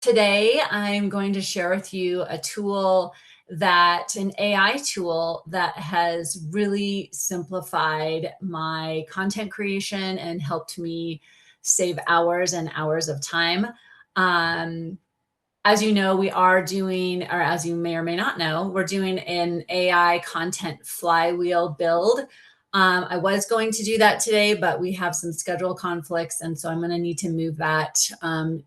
Today, I'm going to share with you a tool an AI tool that has really simplified my content creation and helped me save hours and hours of time. Um, as you know, we are doing, or as you may or may not know, we're doing an AI content flywheel build. I was going to do that today, but we have some schedule conflicts. And so I'm going to need to move that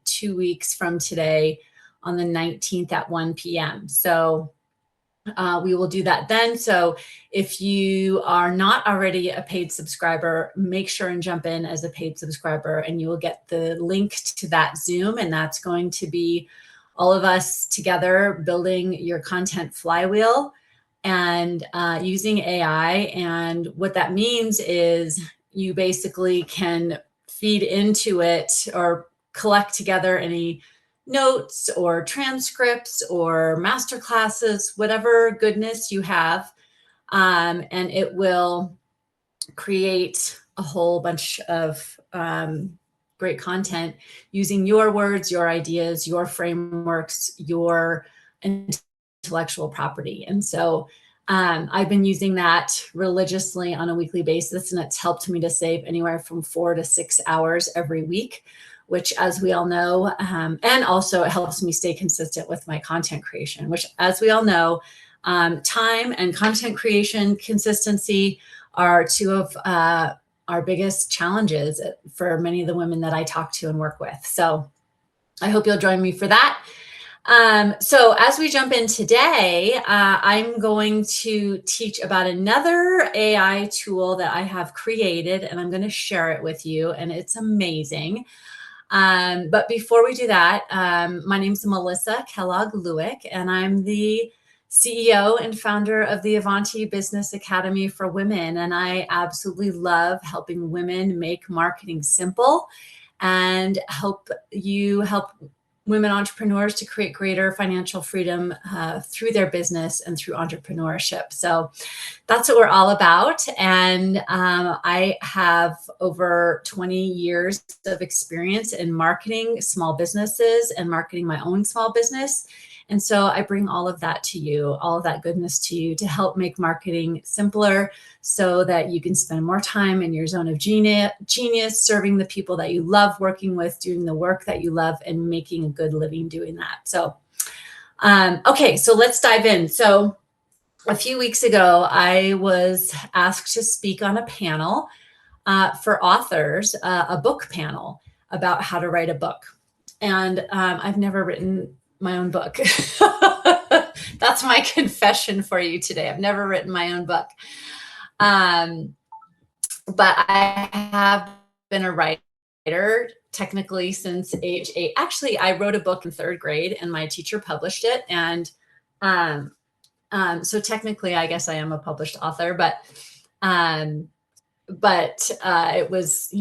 2 weeks from today on the 19th at 1 p.m. So we will do that then. So if you are not already a paid subscriber, make sure and jump in as a paid subscriber and you will get the link to that Zoom. And that's going to be all of us together building your content flywheel and using AI. And what that means is you basically can feed into it or collect together any notes or transcripts or master classes, whatever goodness you have, and it will create a whole bunch of great content using your words, your ideas, your frameworks, your intellectual property. And so I've been using that religiously on a weekly basis, and it's helped me to save anywhere from 4 to 6 hours every week, which, as we all know, and also it helps me stay consistent with my content creation, which, as we all know, time and content creation consistency are two of our biggest challenges for many of the women that I talk to and work with. So I hope you'll join me for that. So as we jump in today, I'm going to teach about another AI tool that I have created, and I'm going to share it with you, and it's amazing. But before we do that, my name's Melissa Kellogg Lueck, and I'm the CEO and founder of the Avanti Business Academy for Women. And I absolutely love helping women make marketing simple and help women entrepreneurs to create greater financial freedom through their business and through entrepreneurship. So that's what we're all about. And I have over 20 years of experience in marketing small businesses and marketing my own small business. And so I bring all of that to you, all of that goodness to you to help make marketing simpler so that you can spend more time in your zone of genius, serving the people that you love working with, doing the work that you love, and making a good living doing that. So, okay, so let's dive in. So a few weeks ago, I was asked to speak on a panel for authors, a book panel about how to write a book. And I've never written my own book. That's my confession for you today. I've never written my own book. But I have been a writer technically since age 8. Actually, I wrote a book in 3rd grade and my teacher published it. And so technically, I guess I am a published author, but it was,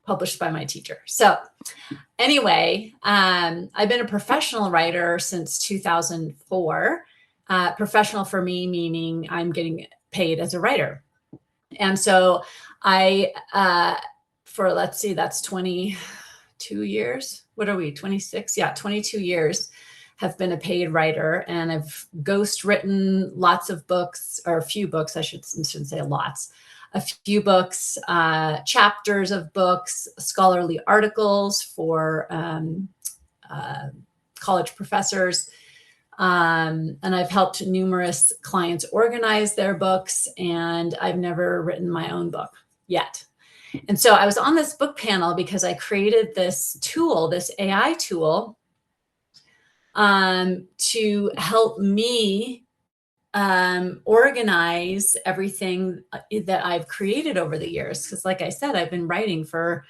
published by my teacher. So anyway, I've been a professional writer since 2004. Professional for me, meaning I'm getting paid as a writer. And so let's see, that's 22 years. What are we, 26? Yeah, 22 years have been a paid writer, and I've ghost written lots of books, or a few books, I shouldn't say lots. A few books, chapters of books, scholarly articles for college professors. And I've helped numerous clients organize their books, and I've never written my own book yet. And so I was on this book panel because I created this tool, this AI tool, to help me organize everything that I've created over the years. Because like I said, I've been writing for,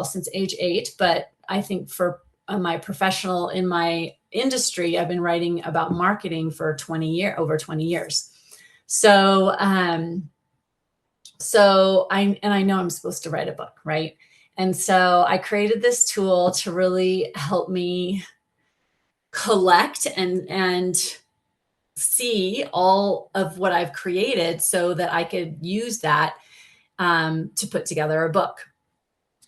since age 8, but I think for my professional, in my industry, I've been writing about marketing for over 20 years. So, I know I'm supposed to write a book, right? And so I created this tool to really help me collect and see all of what I've created so that I could use that to put together a book.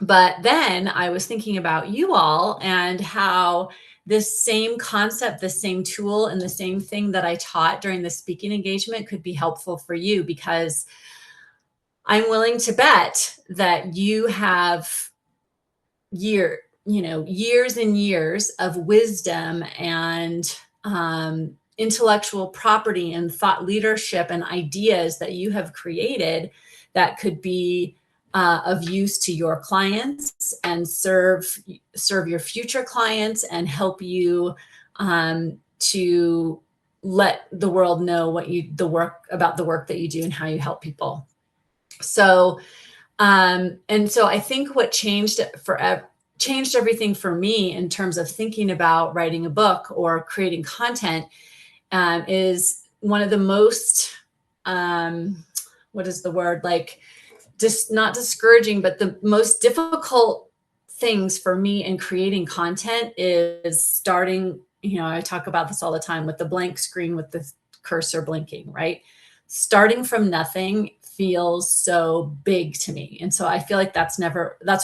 But then I was thinking about you all and how this same concept, the same tool, and the same thing that I taught during the speaking engagement could be helpful for you, because I'm willing to bet that you have years and years of wisdom and intellectual property and thought leadership and ideas that you have created that could be of use to your clients and serve your future clients and help you to let the world know the work that you do and how you help people. So and so I think what changed everything for me in terms of thinking about writing a book or creating content is one of the most, what is the word? Like, just not discouraging, but the most difficult things for me in creating content is starting, I talk about this all the time with the blank screen with the cursor blinking, right? Starting from nothing feels so big to me. And so I feel like that's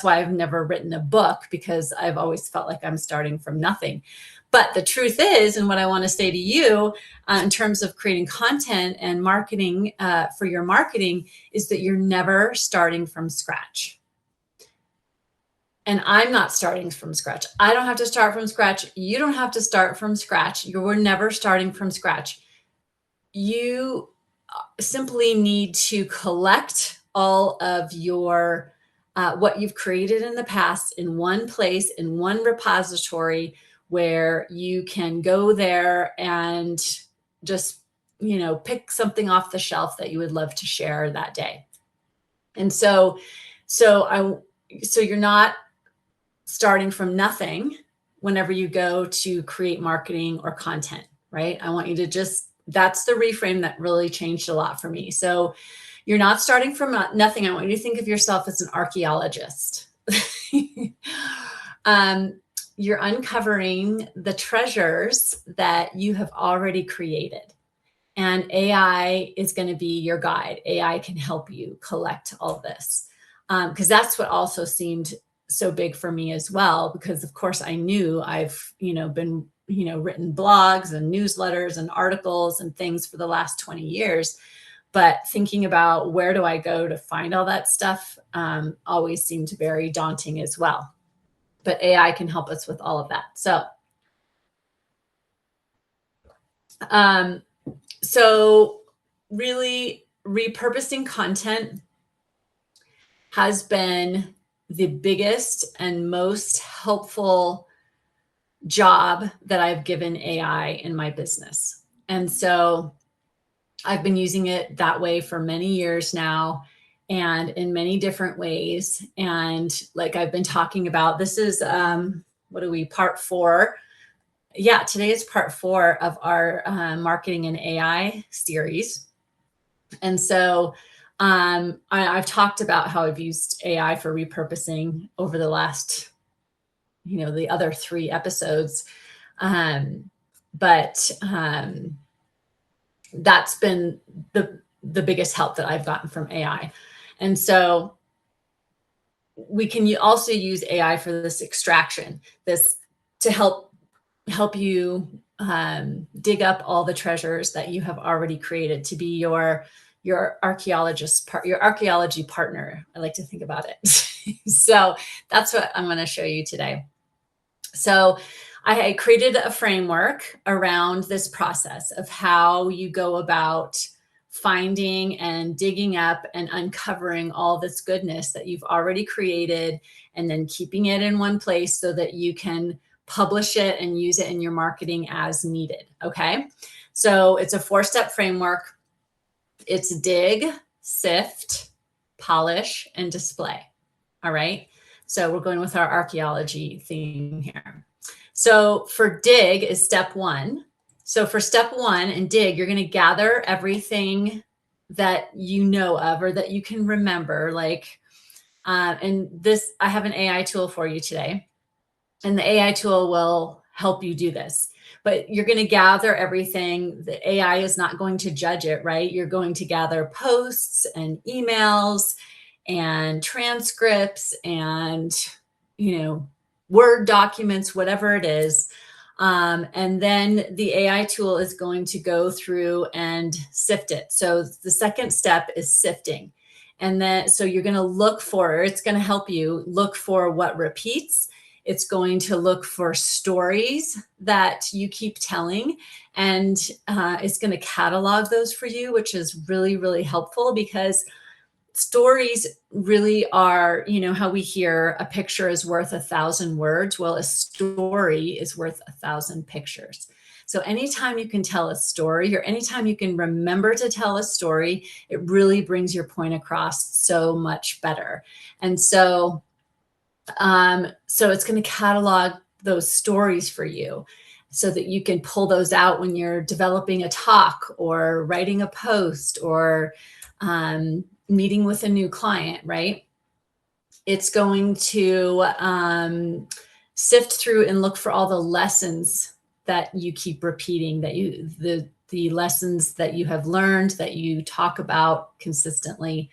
why I've never written a book, because I've always felt like I'm starting from nothing. But the truth is, and what I want to say to you in terms of creating content and marketing for your marketing, is that you're never starting from scratch. And I'm not starting from scratch. I don't have to start from scratch. You don't have to start from scratch. We're never starting from scratch. You simply need to collect all of your what you've created in the past in one place, in one repository, where you can go there and just pick something off the shelf that you would love to share that day. And so you're not starting from nothing whenever you go to create marketing or content, right? I want you to that's the reframe that really changed a lot for me. So you're not starting from nothing. I want you to think of yourself as an archaeologist. You're uncovering the treasures that you have already created. And AI is going to be your guide. AI can help you collect all this. Because that's what also seemed so big for me as well, because of course I knew I've, been written blogs and newsletters and articles and things for the last 20 years. But thinking about where do I go to find all that stuff always seemed very daunting as well. But AI can help us with all of that. So really repurposing content has been the biggest and most helpful job that I've given AI in my business. And so I've been using it that way for many years now, and in many different ways. And like I've been talking about, this is, part 4. Yeah, today is part 4 of our marketing and AI series. And so I've talked about how I've used AI for repurposing over the last, the other 3 episodes. But that's been the biggest help that I've gotten from AI. And so we can also use AI for this extraction, this to help you dig up all the treasures that you have already created, to be your archaeology partner. I like to think about it. So that's what I'm going to show you today. So I created a framework around this process of how you go about finding and digging up and uncovering all this goodness that you've already created, and then keeping it in one place so that you can publish it and use it in your marketing as needed. Okay. So it's a 4-step framework. It's dig, sift, polish, and display. All right. So we're going with our archaeology theme here. So for dig is step 1. So for step 1 and dig, you're going to gather everything that you know of or that you can remember. And this, I have an AI tool for you today, and the AI tool will help you do this. But you're going to gather everything. The AI is not going to judge it, right? You're going to gather posts and emails and transcripts and, Word documents, whatever it is. And then the AI tool is going to go through and sift it. So the second step is sifting. And then, so you're going to look for, it's going to help you look for what repeats. It's going to look for stories that you keep telling, and it's going to catalog those for you, which is really, really helpful, because stories really are, how we hear a picture is worth 1,000 words. Well, a story is worth 1,000 pictures. So anytime you can tell a story, or anytime you can remember to tell a story, it really brings your point across so much better. And so, so it's going to catalog those stories for you so that you can pull those out when you're developing a talk or writing a post or meeting with a new client, right? It's going to sift through and look for all the lessons that you keep repeating, that the lessons that you have learned, that you talk about consistently.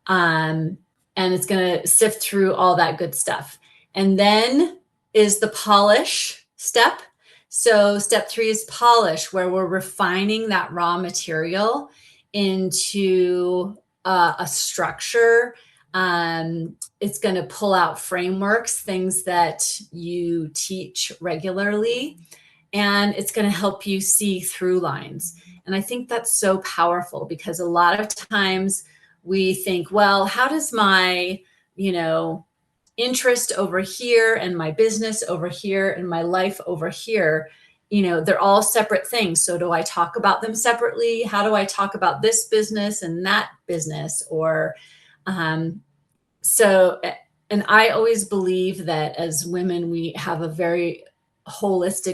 And it's going to sift through all that good stuff. And then is the polish step. So step 3 is polish, where we're refining that raw material into a structure. It's going to pull out frameworks, things that you teach regularly, and it's going to help you see through lines. And I think that's so powerful, because a lot of times we think, well, how does my, interest over here and my business over here and my life over here, they're all separate things. So do I talk about them separately? How do I talk about this business and that business? Or, so, and I always believe that as women, we have a very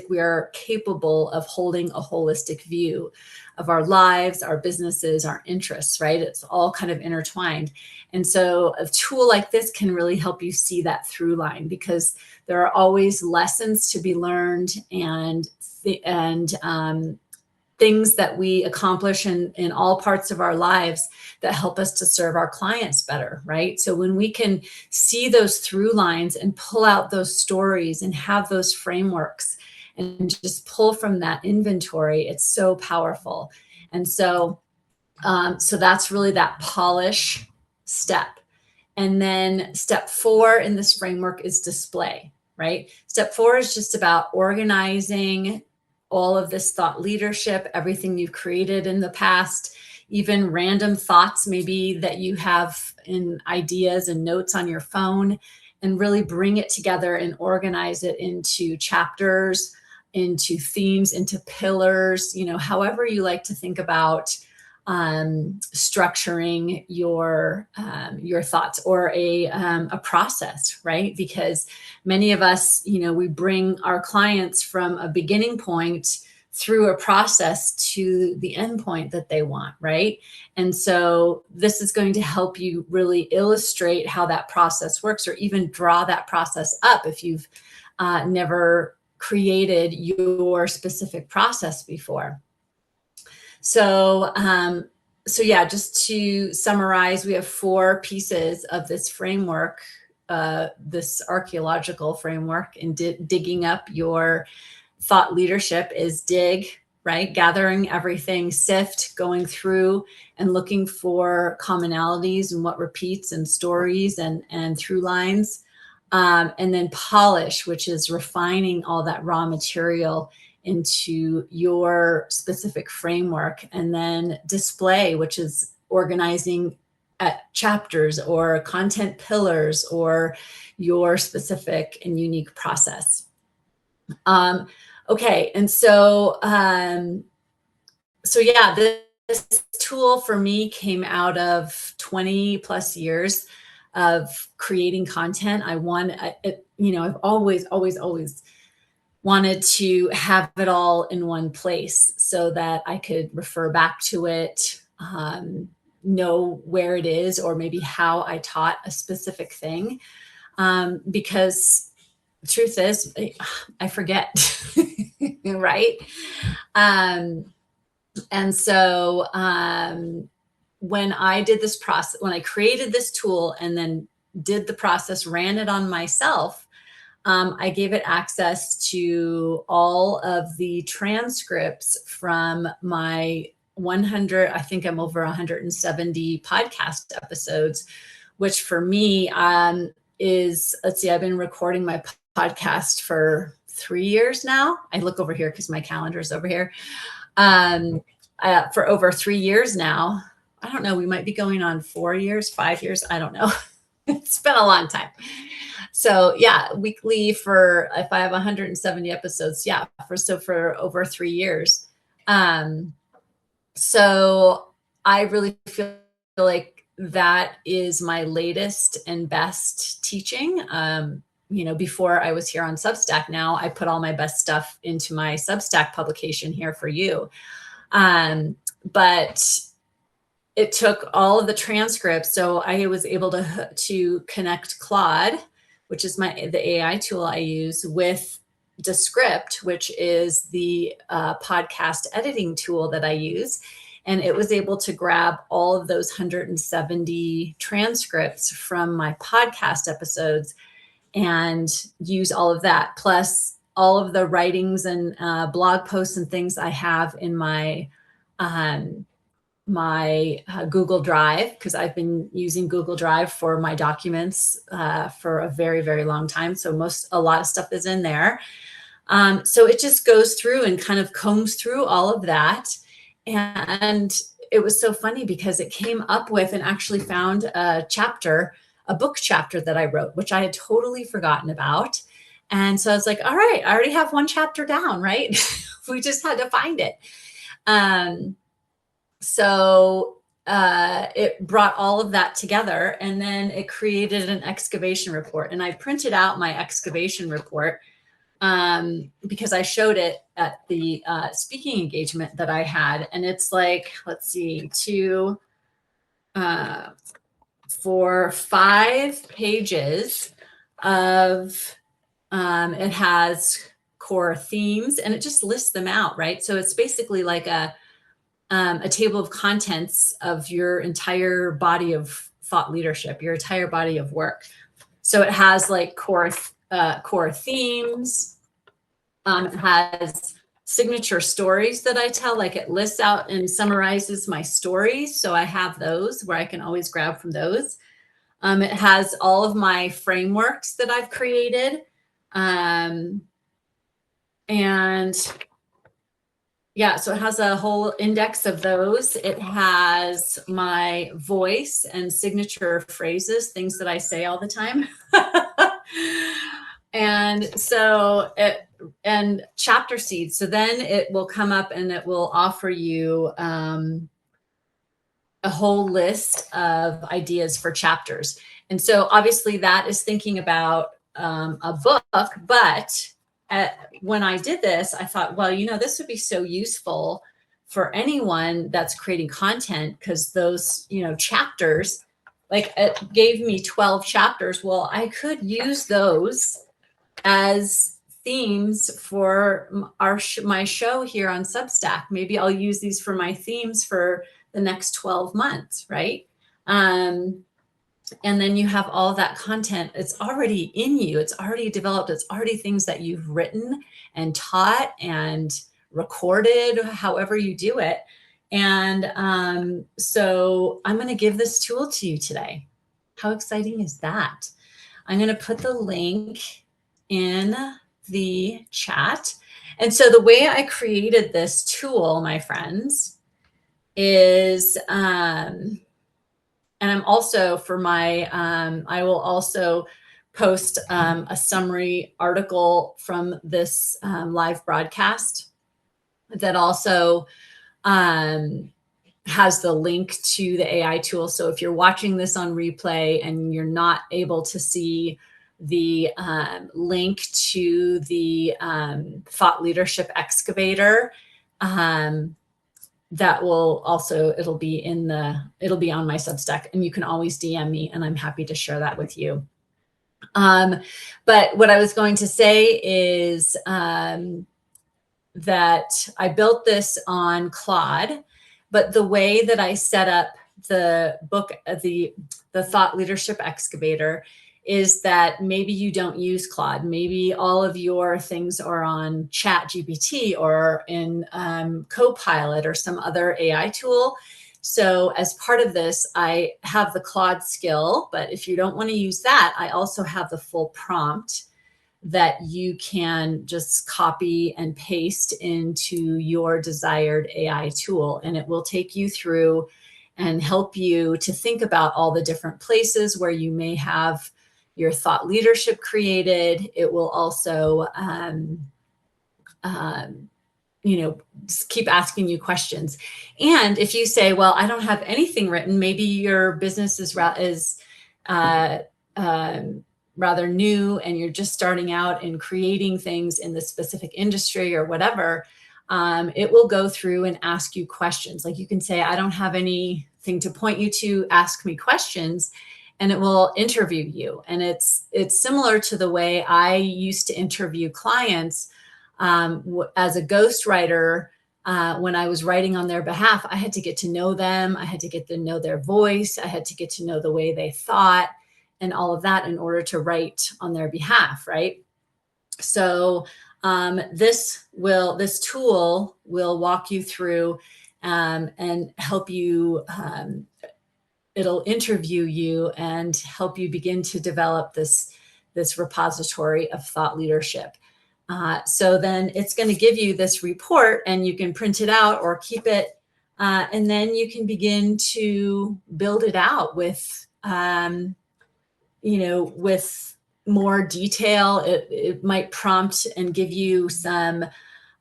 we are capable of holding a holistic view of our lives, our businesses, our interests, right? It's all kind of intertwined. And so a tool like this can really help you see that through line, because there are always lessons to be learned and things that we accomplish in all parts of our lives that help us to serve our clients better, right? So when we can see those through lines and pull out those stories and have those frameworks and just pull from that inventory, it's so powerful. And so, so that's really that polish step. And then step 4 in this framework is display, right? Step 4 is just about organizing all of this thought leadership, everything you've created in the past, even random thoughts maybe that you have in ideas and notes on your phone, and really bring it together and organize it into chapters, into themes, into pillars, however you like to think about structuring your thoughts, or a process, right? Because many of us, we bring our clients from a beginning point through a process to the end point that they want, right? And so this is going to help you really illustrate how that process works, or even draw that process up if you've never created your specific process before. So, so yeah, just to summarize, we have 4 pieces of this framework, this archaeological framework, and digging up your thought leadership is dig, right? Gathering everything, sift, going through and looking for commonalities and what repeats and stories and through lines. And then polish, which is refining all that raw material into your specific framework. And then display, which is organizing at chapters or content pillars or your specific and unique process. Okay, and so so yeah, this tool for me came out of 20 plus years of creating content. I've always wanted to have it all in one place so that I could refer back to it, know where it is, or maybe how I taught a specific thing. Because the truth is, I forget, right? And so when I did this process, when I created this tool and then did the process, ran it on myself, I gave it access to all of the transcripts from my 100, I think I'm over 170 podcast episodes, which for me is, let's see, I've been recording my podcast for 3 years now. I look over here because my calendar is over here. For over 3 years now. I don't know, we might be going on 4 years, 5 years. I don't know. It's been a long time. So yeah, weekly for, if I have 170 episodes, yeah, for over 3 years. So I really feel like that is my latest and best teaching. Before I was here on Substack, now I put all my best stuff into my Substack publication here for you. But it took all of the transcripts. So I was able to connect Claude, which is the AI tool I use, with Descript, which is the podcast editing tool that I use. And it was able to grab all of those 170 transcripts from my podcast episodes and use all of that, plus all of the writings and blog posts and things I have in my Google Drive, because I've been using Google Drive for my documents for a very, very long time. So a lot of stuff is in there. So it just goes through and kind of combs through all of that. And it was so funny because it came up with and actually found a book chapter that I wrote, which I had totally forgotten about. And so I was like, all right, I already have one chapter down, right? We just had to find it. So it brought all of that together, and then it created an excavation report. And I printed out my excavation report because I showed it at the speaking engagement that I had. And it's like, let's see, 4, 5 pages of, it has core themes, and it just lists them out, right? So it's basically like a table of contents of your entire body of thought leadership, your entire body of work. So it has like core themes. It has signature stories that I tell, like it lists out and summarizes my stories. So I have those where I can always grab from those. It has all of my frameworks that I've created. And yeah, so it has a whole index of those. It has my voice and signature phrases, things that I say all the time. And so and chapter seeds. So then it will come up and it will offer you a whole list of ideas for chapters. And so obviously that is thinking about a book, but when I did this, I thought, well, this would be so useful for anyone that's creating content, because those, chapters, like it gave me 12 chapters. Well, I could use those as themes for my show here on Substack. Maybe I'll use these for my themes for the next 12 months, right? And then you have all of that content. It's already in you. It's already developed. It's already things that you've written and taught and recorded, however you do it. And so I'm going to give this tool to you today. How exciting is that? I'm going to put the link in the chat. And so the way I created this tool, my friends, is, and I'm also for my, I will also post a summary article from this live broadcast that also has the link to the AI tool. So if you're watching this on replay and you're not able to see the link to the Thought Leadership Excavator, that will also, it'll be on my Substack, and you can always DM me and I'm happy to share that with you. But what I was going to say is that I built this on Claude, but the way that I set up the book, the Thought Leadership Excavator, is that maybe you don't use Claude. Maybe all of your things are on Chat GPT or in Copilot or some other AI tool. So as part of this, I have the Claude skill, but if you don't want to use that, I also have the full prompt that you can just copy and paste into your desired AI tool. And it will take you through and help you to think about all the different places where you may have your thought leadership created. It will also, just keep asking you questions. And if you say, well, I don't have anything written, maybe your business is rather new and you're just starting out in creating things in the specific industry or whatever, it will go through and ask you questions. Like you can say, I don't have anything to point you to, ask me questions, and it will interview you. And it's similar to the way I used to interview clients as a ghostwriter. When I was writing on their behalf, I had to get to know them. I had to get to know their voice. I had to get to know the way they thought and all of that in order to write on their behalf, right? So this tool will walk you through and help you. It'll interview you and help you begin to develop this repository of thought leadership. So then it's going to give you this report, and you can print it out or keep it, and then you can begin to build it out with, with more detail. It might prompt and give you some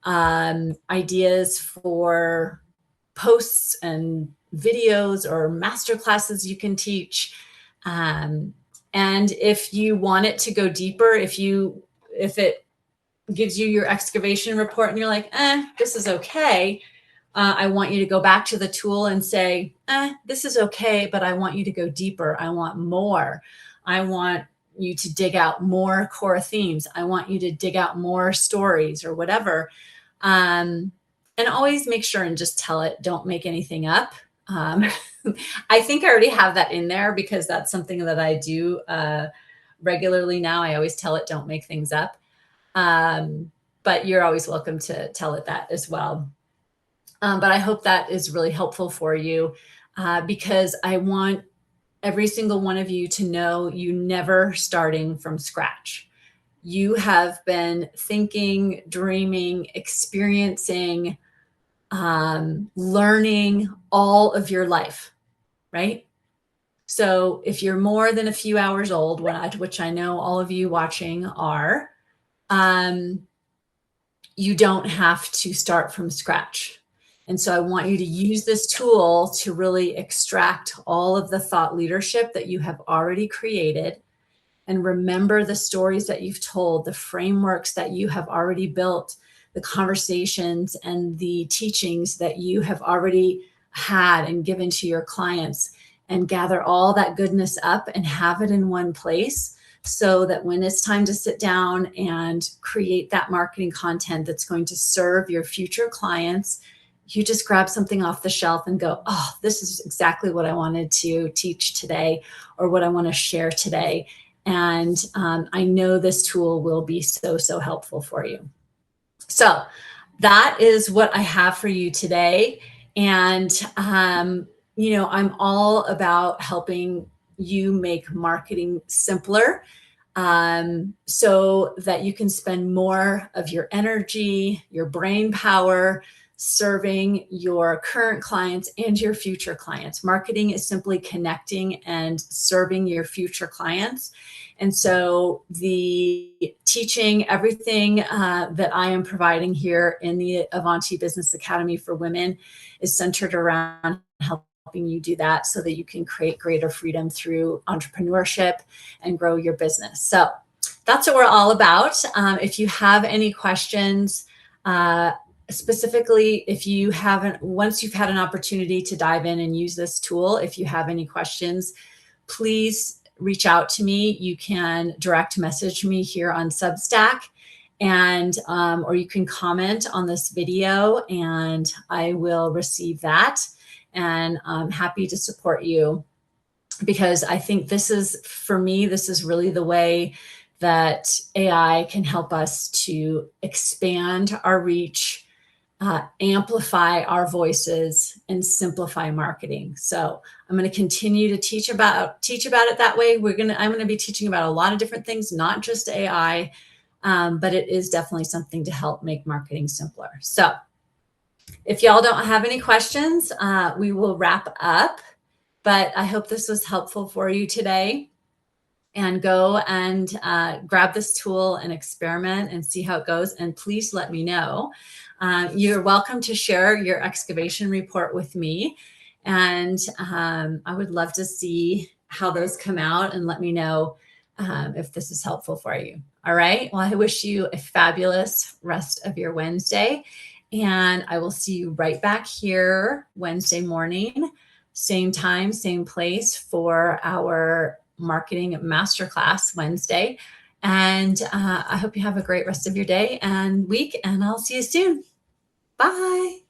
ideas for posts and videos or master classes you can teach. And if you want it to go deeper, if it gives you your excavation report and you're like, this is okay, I want you to go back to the tool and say, this is okay, but I want you to go deeper. I want more. I want you to dig out more core themes. I want you to dig out more stories or whatever. And always make sure and just tell it, don't make anything up. I think I already have that in there because that's something that I do regularly now. I always tell it, don't make things up. But you're always welcome to tell it that as well. But I hope that is really helpful for you because I want every single one of you to know you never starting from scratch. You have been thinking, dreaming, experiencing, learning all of your life, right? So if you're more than a few hours old, which I know all of you watching are, you don't have to start from scratch. And so I want you to use this tool to really extract all of the thought leadership that you have already created and remember the stories that you've told, the frameworks that you have already built, the conversations and the teachings that you have already had and given to your clients, and gather all that goodness up and have it in one place so that when it's time to sit down and create that marketing content that's going to serve your future clients, you just grab something off the shelf and go, oh, this is exactly what I wanted to teach today or what I want to share today. And I know this tool will be so, so helpful for you. So that is what I have for you today. And, I'm all about helping you make marketing simpler so that you can spend more of your energy, your brain power, serving your current clients and your future clients. Marketing is simply connecting and serving your future clients. And so the teaching, everything that I am providing here in the Avanti Business Academy for Women is centered around helping you do that so that you can create greater freedom through entrepreneurship and grow your business. So that's what we're all about. If you have any questions, specifically, if you haven't, once you've had an opportunity to dive in and use this tool, if you have any questions, please reach out to me. You can direct message me here on Substack, and or you can comment on this video and I will receive that. and I'm happy to support you, because I think this is, for me, this is really the way that AI can help us to expand our reach, amplify our voices, and simplify marketing. So I'm going to continue to teach about it that way. I'm going to be teaching about a lot of different things, not just AI, but it is definitely something to help make marketing simpler. So if y'all don't have any questions, we will wrap up. But I hope this was helpful for you today. And go and grab this tool and experiment and see how it goes. And please let me know. You're welcome to share your excavation report with me. And I would love to see how those come out, and let me know if this is helpful for you. All right. Well, I wish you a fabulous rest of your Wednesday. And I will see you right back here Wednesday morning, same time, same place, for our marketing masterclass Wednesday. And I hope you have a great rest of your day and week, and I'll see you soon. Bye.